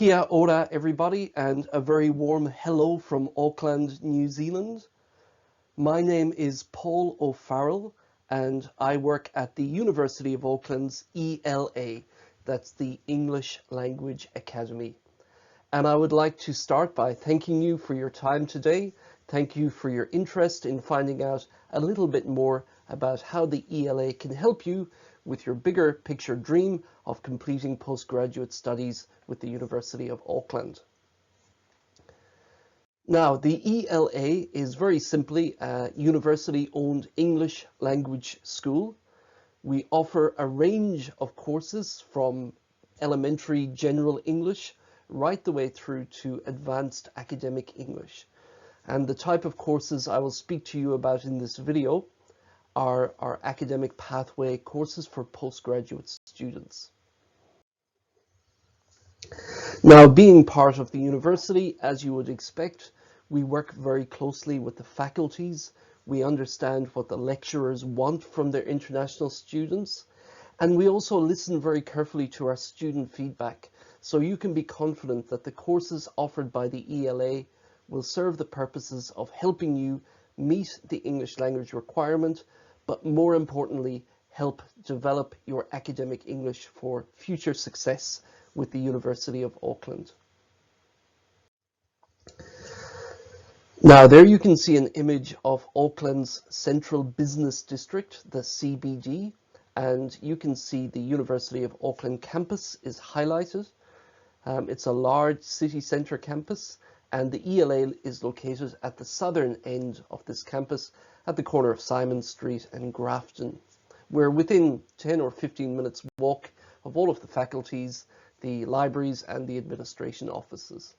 Kia ora everybody, and a very warm hello from Auckland, New Zealand. My name is Paul O'Farrell and I work at the University of Auckland's ELA, that's the English Language Academy. And I would like to start by thanking you for your time today. Thank you for your interest in finding out a little bit more about how the ELA can help you with your bigger picture dream of completing postgraduate studies with the University of Auckland. Now, the ELA is very simply a university-owned English language school. We offer a range of courses from elementary general English right the way through to advanced academic English. And the type of courses I will speak to you about in this video are our academic pathway courses for postgraduate students. Now, being part of the university, as you would expect, we work very closely with the faculties. We understand what the lecturers want from their international students, and we also listen very carefully to our student feedback, so you can be confident that the courses offered by the ELA will serve the purposes of helping you meet the English language requirement, but more importantly, help develop your academic English for future success with the University of Auckland. Now, there you can see an image of Auckland's Central Business District, the CBD, and you can see the University of Auckland campus is highlighted. It's a large city centre campus, and the ELA is located at the southern end of this campus at the corner of Simon Street and Grafton. We're within 10 or 15 minutes walk of all of the faculties, the libraries and the administration offices.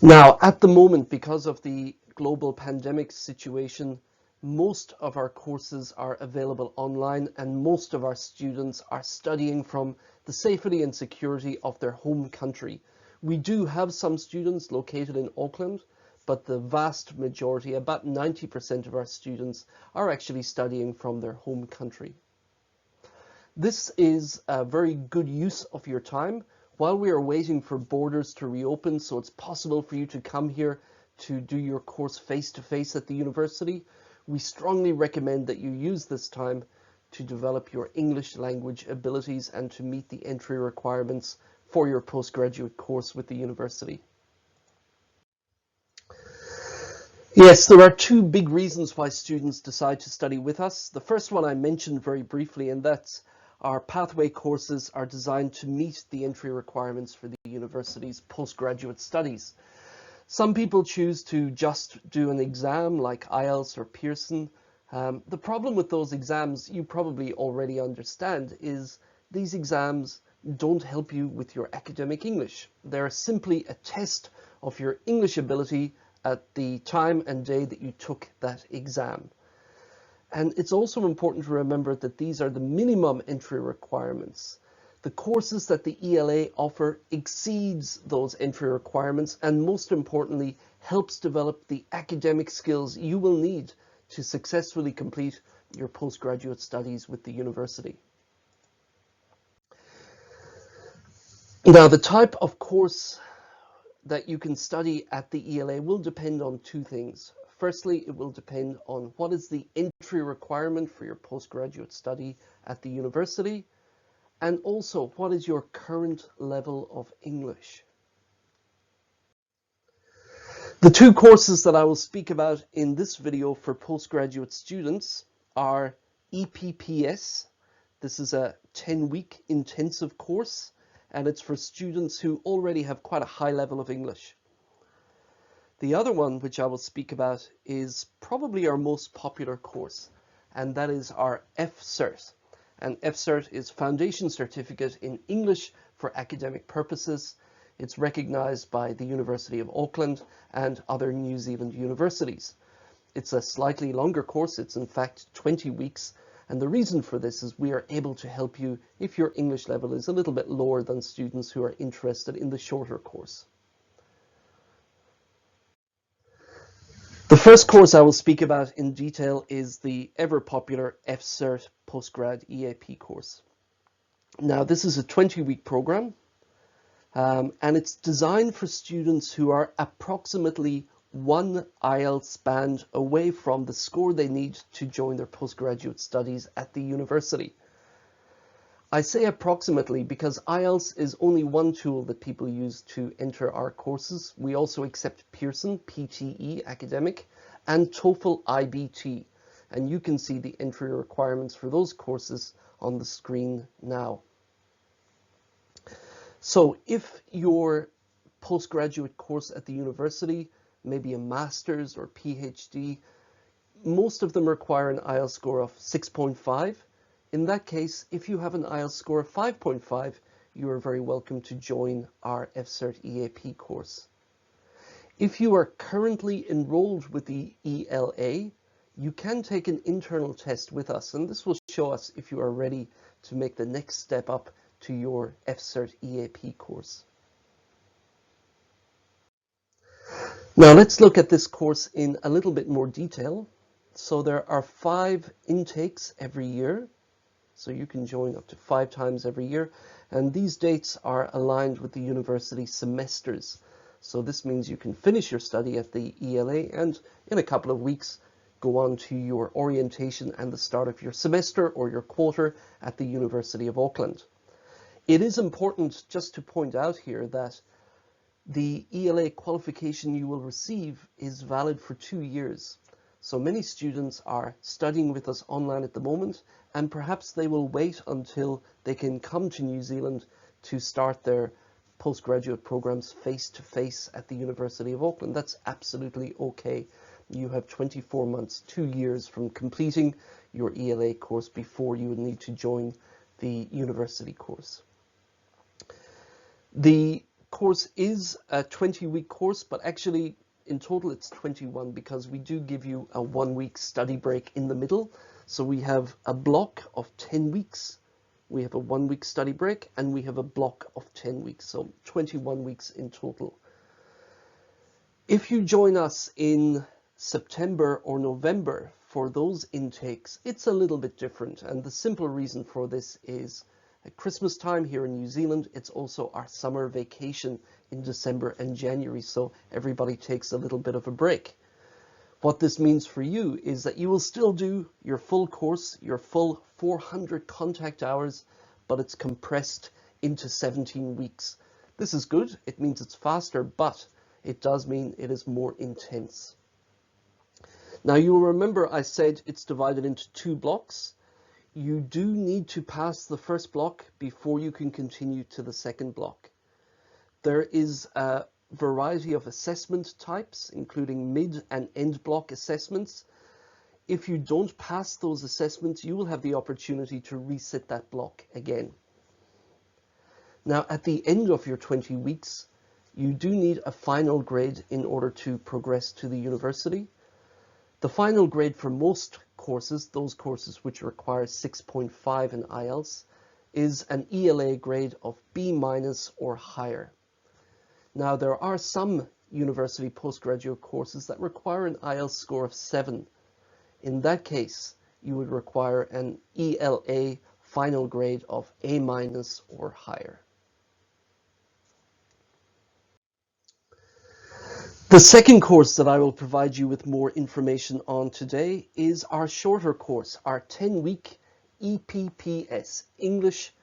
Now, at the moment, because of the global pandemic situation, most of our courses are available online and most of our students are studying from the safety and security of their home country. We do have some students located in Auckland, but the vast majority, about 90% of our students, are actually studying from their home country. This is a very good use of your time while we are waiting for borders to reopen, so it's possible for you to come here to do your course face-to-face at the university. We strongly recommend that you use this time to develop your English language abilities and to meet the entry requirements for your postgraduate course with the university. Yes, there are two big reasons why students decide to study with us. The first one I mentioned very briefly, and that's our pathway courses are designed to meet the entry requirements for the university's postgraduate studies. Some people choose to just do an exam like IELTS or Pearson. The problem with those exams, you probably already understand, is these exams don't help you with your academic English. They're simply a test of your English ability at the time and day that you took that exam. And it's also important to remember that these are the minimum entry requirements. The courses that the ELA offer exceeds those entry requirements and most importantly helps develop the academic skills you will need to successfully complete your postgraduate studies with the university. Now, the type of course that you can study at the ELA will depend on two things. Firstly, it will depend on what is the entry requirement for your postgraduate study at the university, and also what is your current level of English. The two courses that I will speak about in this video for postgraduate students are EPPS. This is a 10-week intensive course, and it's for students who already have quite a high level of English. The other one, which I will speak about, is probably our most popular course, and that is our FCERT. And FCERT is Foundation Certificate in English for Academic Purposes. It's recognized by the University of Auckland and other New Zealand universities. It's a slightly longer course. It's in fact 20 weeks. And the reason for this is we are able to help you if your English level is a little bit lower than students who are interested in the shorter course. The first course I will speak about in detail is the ever popular FCERT Postgrad EAP course. Now, this is a 20-week program, and it's designed for students who are approximately one IELTS band away from the score they need to join their postgraduate studies at the university. I say approximately because IELTS is only one tool that people use to enter our courses. We also accept Pearson, PTE, academic, and TOEFL, IBT. And you can see the entry requirements for those courses on the screen now. So if your postgraduate course at the university, maybe a master's or PhD, most of them require an IELTS score of 6.5. In that case, if you have an IELTS score of 5.5, you are very welcome to join our FCERT EAP course. If you are currently enrolled with the ELA, you can take an internal test with us, and this will show us if you are ready to make the next step up to your FCERT EAP course. Now let's look at this course in a little bit more detail. So there are 5 intakes every year. So you can join up to 5 times every year. And these dates are aligned with the university semesters. So this means you can finish your study at the ELA and in a couple of weeks go on to your orientation and the start of your semester or your quarter at the University of Auckland. It is important just to point out here that the ELA qualification you will receive is valid for 2 years. So many students are studying with us online at the moment, and perhaps they will wait until they can come to New Zealand to start their postgraduate programs face-to-face at the University of Auckland. That's absolutely okay. You have 24 months, 2 years from completing your ELA course before you would need to join the university course. The course is a 20-week course, but actually in total it's 21 because we do give you a 1-week study break in the middle. So we have a block of 10 weeks, we have a 1-week study break, and we have a block of 10 weeks, so 21 weeks in total. If you join us in September or November for those intakes, it's a little bit different, and the simple reason for this is at Christmas time here in New Zealand, it's also our summer vacation in December and January, so everybody takes a little bit of a break. What this means for you is that you will still do your full course, your full 400 contact hours, but it's compressed into 17 weeks. This is good. It means it's faster, but it does mean it is more intense. Now you will remember I said it's divided into 2 blocks. You do need to pass the first block before you can continue to the second block. There is a variety of assessment types, including mid and end block assessments. If you don't pass those assessments, you will have the opportunity to resit that block again. Now, at the end of your 20 weeks, you do need a final grade in order to progress to the university. The final grade for most courses, those courses which require 6.5 in IELTS, is an ELA grade of B- or higher. Now, there are some university postgraduate courses that require an IELTS score of 7. In that case, you would require an ELA final grade of A- or higher. The second course that I will provide you with more information on today is our shorter course, our 10-week EPPS, English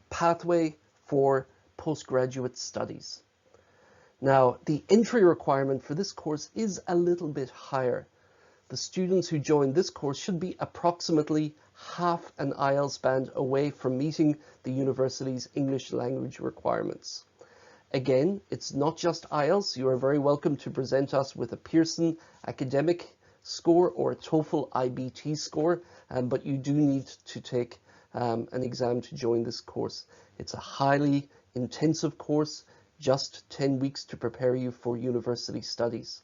Pathway for Postgraduate Studies. Now, the entry requirement for this course is a little bit higher. The students who join this course should be approximately half an IELTS band away from meeting the university's English language requirements. Again, it's not just IELTS. You are very welcome to present us with a Pearson academic score or a TOEFL IBT score, but you do need to take an exam to join this course. It's a highly intensive course, just 10 weeks to prepare you for university studies.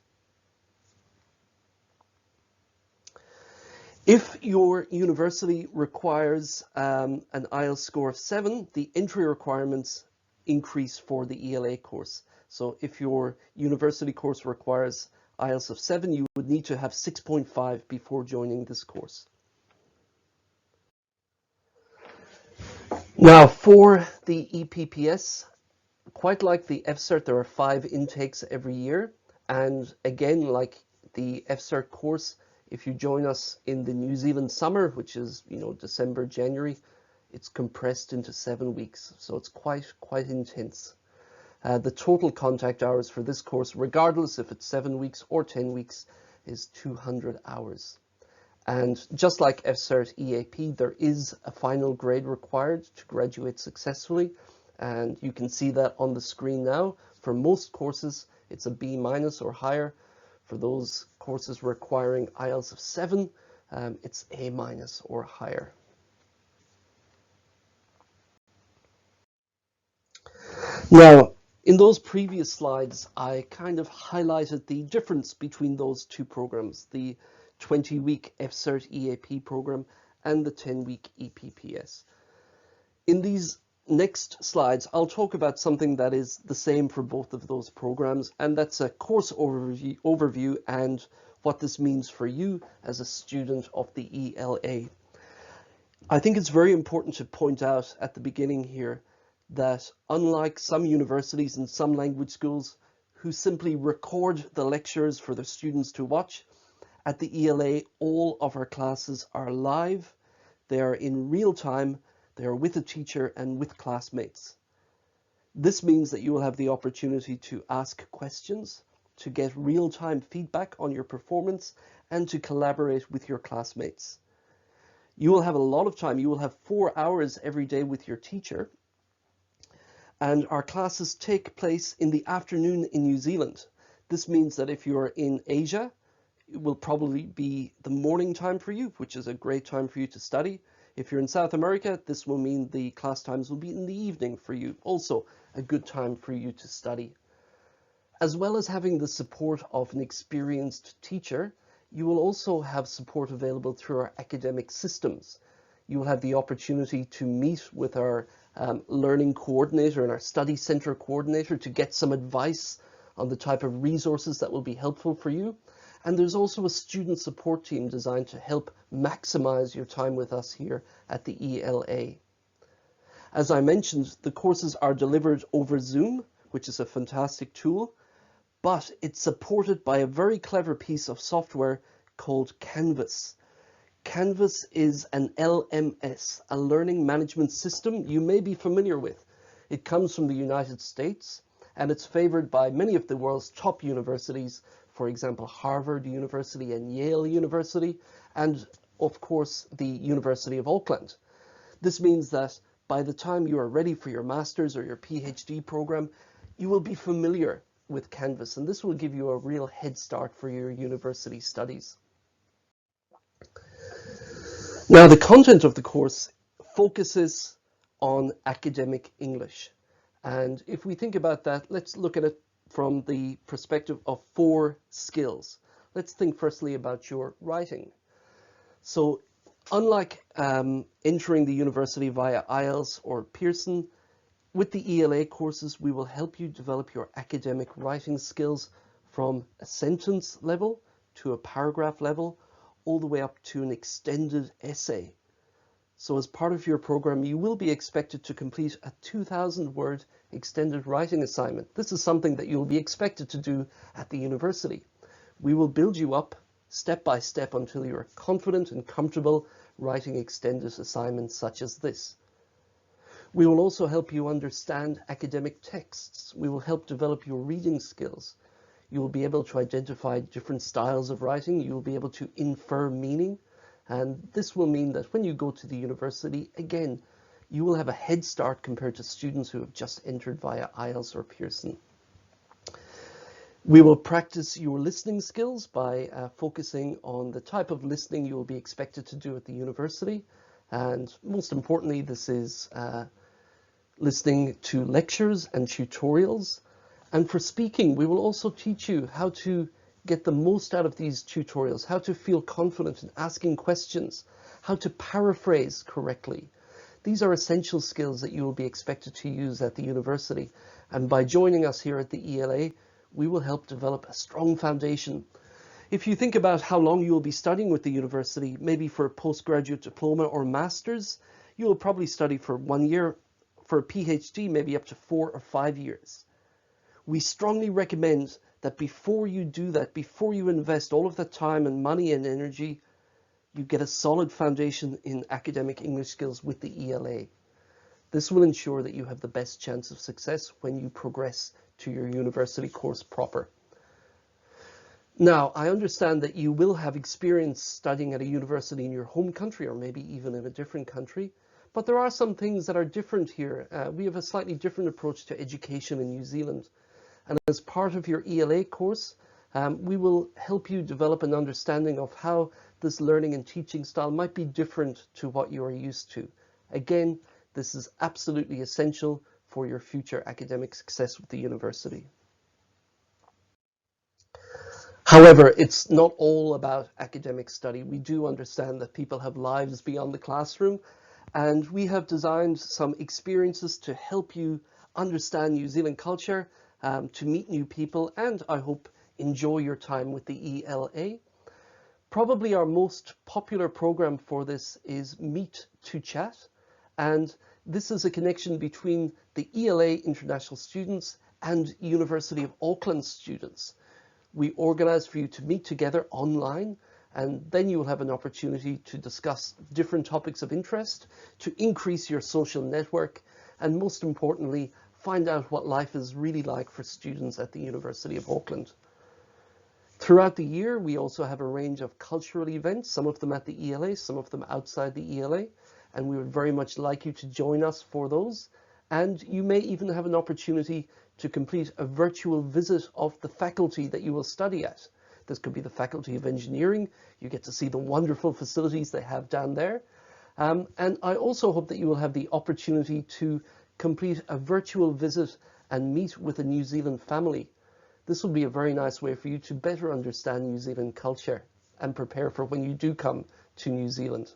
If your university requires an IELTS score of 7, the entry requirements increase for the ELA course. So if your university course requires IELTS of 7, you would need to have 6.5 before joining this course. Now for the EPPS, quite like the FCERT, there are 5 intakes every year. And again, like the FCERT course, if you join us in the New Zealand summer, which is, December, January, it's compressed into 7 weeks. So it's quite intense. The total contact hours for this course, regardless if it's 7 weeks or 10 weeks, is 200 hours. And just like FCERT EAP, there is a final grade required to graduate successfully. And you can see that on the screen now. For most courses, it's a B- or higher. For those courses requiring IELTS of 7, it's A- or higher. Now, in those previous slides, I kind of highlighted the difference between those two programs, the 20-week FCERT EAP program and the 10-week EPPS. In these next slides, I'll talk about something that is the same for both of those programs, and that's a course overview and what this means for you as a student of the ELA. I think it's very important to point out at the beginning here that unlike some universities and some language schools who simply record the lectures for their students to watch, at the ELA, all of our classes are live. They are in real time. They are with a teacher and with classmates. This means that you will have the opportunity to ask questions, to get real-time feedback on your performance, and to collaborate with your classmates. You will have a lot of time. You will have 4 hours every day with your teacher. And our classes take place in the afternoon in New Zealand. This means that if you're in Asia, it will probably be the morning time for you, which is a great time for you to study. If you're in South America, this will mean the class times will be in the evening for you. Also a good time for you to study. As well as having the support of an experienced teacher, you will also have support available through our academic systems. You will have the opportunity to meet with our learning coordinator and our study center coordinator to get some advice on the type of resources that will be helpful for you. And there's also a student support team designed to help maximize your time with us here at the ELA. As I mentioned, the courses are delivered over Zoom, which is a fantastic tool, but it's supported by a very clever piece of software called Canvas. Canvas is an LMS, a learning management system you may be familiar with. It comes from the United States, and it's favored by many of the world's top universities, for example, Harvard University and Yale University, and of course, the University of Auckland. This means that by the time you are ready for your master's or your PhD program, you will be familiar with Canvas, and this will give you a real head start for your university studies. Now, the content of the course focuses on academic English. And if we think about that, let's look at it from the perspective of 4 skills. Let's think firstly about your writing. So unlike entering the university via IELTS or Pearson, with the ELA courses, we will help you develop your academic writing skills from a sentence level to a paragraph level, all the way up to an extended essay. So as part of your program, you will be expected to complete a 2,000-word extended writing assignment. This is something that you'll be expected to do at the university. We will build you up step by step until you're confident and comfortable writing extended assignments such as this. We will also help you understand academic texts. We will help develop your reading skills. You will be able to identify different styles of writing. You will be able to infer meaning. And this will mean that when you go to the university, again, you will have a head start compared to students who have just entered via IELTS or Pearson. We will practice your listening skills by focusing on the type of listening you will be expected to do at the university. And most importantly, this is listening to lectures and tutorials. And for speaking, we will also teach you how to get the most out of these tutorials, how to feel confident in asking questions, how to paraphrase correctly. These are essential skills that you will be expected to use at the university. And by joining us here at the ELA, we will help develop a strong foundation. If you think about how long you will be studying with the university, maybe for a postgraduate diploma or master's, you will probably study for 1 year, for a PhD, maybe up to 4 or 5 years. We strongly recommend that before you do that, before you invest all of that time and money and energy, you get a solid foundation in academic English skills with the ELA. This will ensure that you have the best chance of success when you progress to your university course proper. Now, I understand that you will have experience studying at a university in your home country or maybe even in a different country, but there are some things that are different here. We have a slightly different approach to education in New Zealand. And as part of your ELA course, we will help you develop an understanding of how this learning and teaching style might be different to what you are used to. Again, this is absolutely essential for your future academic success with the university. However, it's not all about academic study. We do understand that people have lives beyond the classroom, and we have designed some experiences to help you understand New Zealand culture, to meet new people, and I hope enjoy your time with the ELA. Probably our most popular program for this is Meet to Chat, and this is a connection between the ELA international students and University of Auckland students. We organize for you to meet together online, and then you will have an opportunity to discuss different topics of interest, to increase your social network, and most importantly, find out what life is really like for students at the University of Auckland. Throughout the year, we also have a range of cultural events, some of them at the ELA, some of them outside the ELA, and we would very much like you to join us for those. And you may even have an opportunity to complete a virtual visit of the faculty that you will study at. This could be the Faculty of Engineering. You get to see the wonderful facilities they have down there. And I also hope that you will have the opportunity to complete a virtual visit and meet with a New Zealand family. This will be a very nice way for you to better understand New Zealand culture and prepare for when you do come to New Zealand.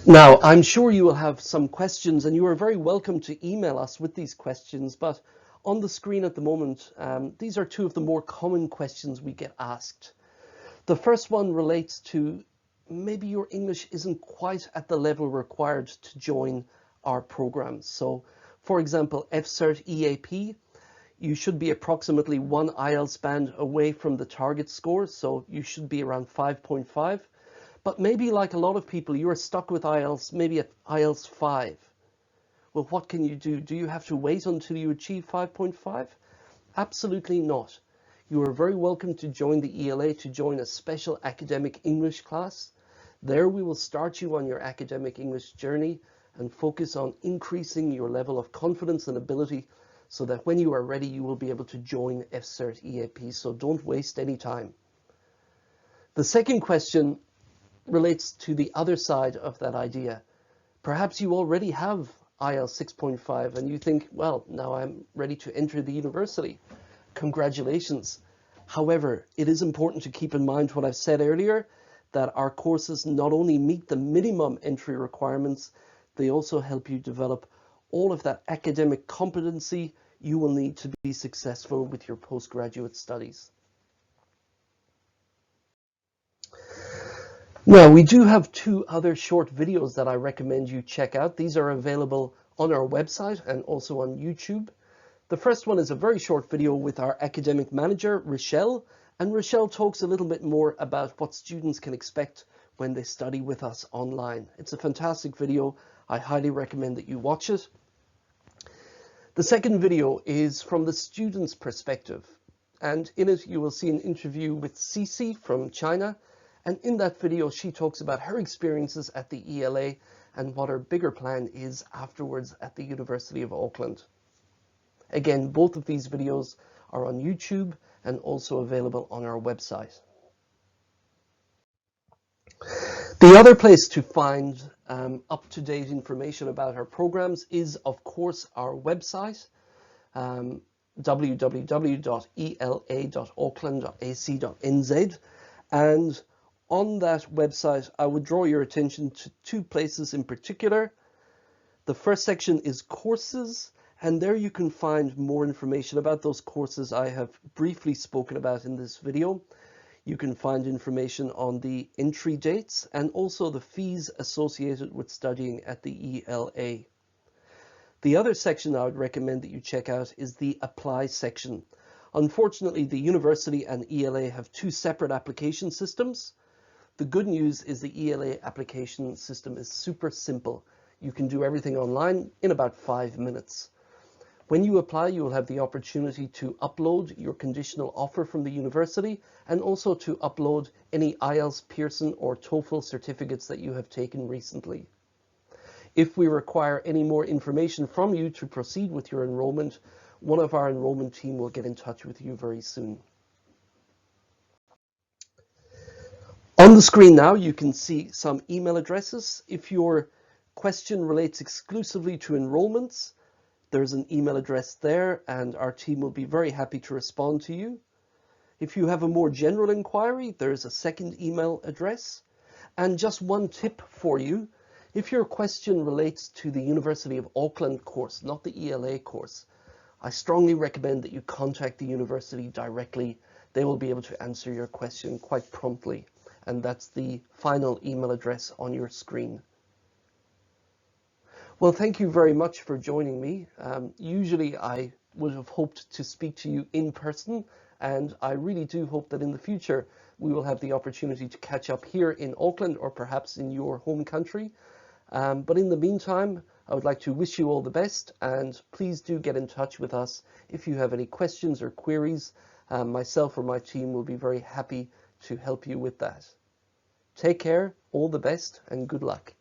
Now, I'm sure you will have some questions, and you are very welcome to email us with these questions, but on the screen at the moment, these are two of the more common questions we get asked. The first one relates to maybe your English isn't quite at the level required to join our programs. So, for example, FCERT EAP, you should be approximately 1 IELTS band away from the target score, so you should be around 5.5. But maybe like a lot of people, you are stuck with IELTS, maybe at IELTS 5. Well, what can you do? Do you have to wait until you achieve 5.5? Absolutely not. You are very welcome to join the ELA, to join a special academic English class. There we will start you on your academic English journey and focus on increasing your level of confidence and ability so that when you are ready, you will be able to join FCERT EAP. So don't waste any time. The second question relates to the other side of that idea. Perhaps you already have IELTS 6.5 and you think, well, now I'm ready to enter the university. Congratulations. However, it is important to keep in mind what I've said earlier, that our courses not only meet the minimum entry requirements, they also help you develop all of that academic competency you will need to be successful with your postgraduate studies. Now, we do have 2 other short videos that I recommend you check out. These are available on our website and also on YouTube. The first one is a very short video with our academic manager, Rochelle, and Rochelle talks a little bit more about what students can expect when they study with us online. It's a fantastic video. I highly recommend that you watch it. The second video is from the student's perspective, and in it you will see an interview with Cici from China. And in that video, she talks about her experiences at the ELA and what her bigger plan is afterwards at the University of Auckland. Again, both of these videos are on YouTube and also available on our website. The other place to find up-to-date information about our programs is, of course, our website, www.ela.auckland.ac.nz. And on that website, I would draw your attention to 2 places in particular. The first section is courses, and there you can find more information about those courses I have briefly spoken about in this video. You can find information on the entry dates and also the fees associated with studying at the ELA. The other section I would recommend that you check out is the Apply section. Unfortunately, the university and ELA have two separate application systems. The good news is the ELA application system is super simple. You can do everything online in about 5 minutes. When you apply, you will have the opportunity to upload your conditional offer from the university and also to upload any IELTS, Pearson or TOEFL certificates that you have taken recently. If we require any more information from you to proceed with your enrollment, one of our enrollment team will get in touch with you very soon. On the screen now, you can see some email addresses. If your question relates exclusively to enrollments, there's an email address there and our team will be very happy to respond to you. If you have a more general inquiry, there's a second email address. And just one tip for you. If your question relates to the University of Auckland course, not the ELA course, I strongly recommend that you contact the university directly. They will be able to answer your question quite promptly. And that's the final email address on your screen. Well, thank you very much for joining me. Usually I would have hoped to speak to you in person, and I really do hope that in the future we will have the opportunity to catch up here in Auckland or perhaps in your home country. But in the meantime, I would like to wish you all the best, and please do get in touch with us if you have any questions or queries. Myself or my team will be very happy to help you with that. Take care, all the best, and good luck.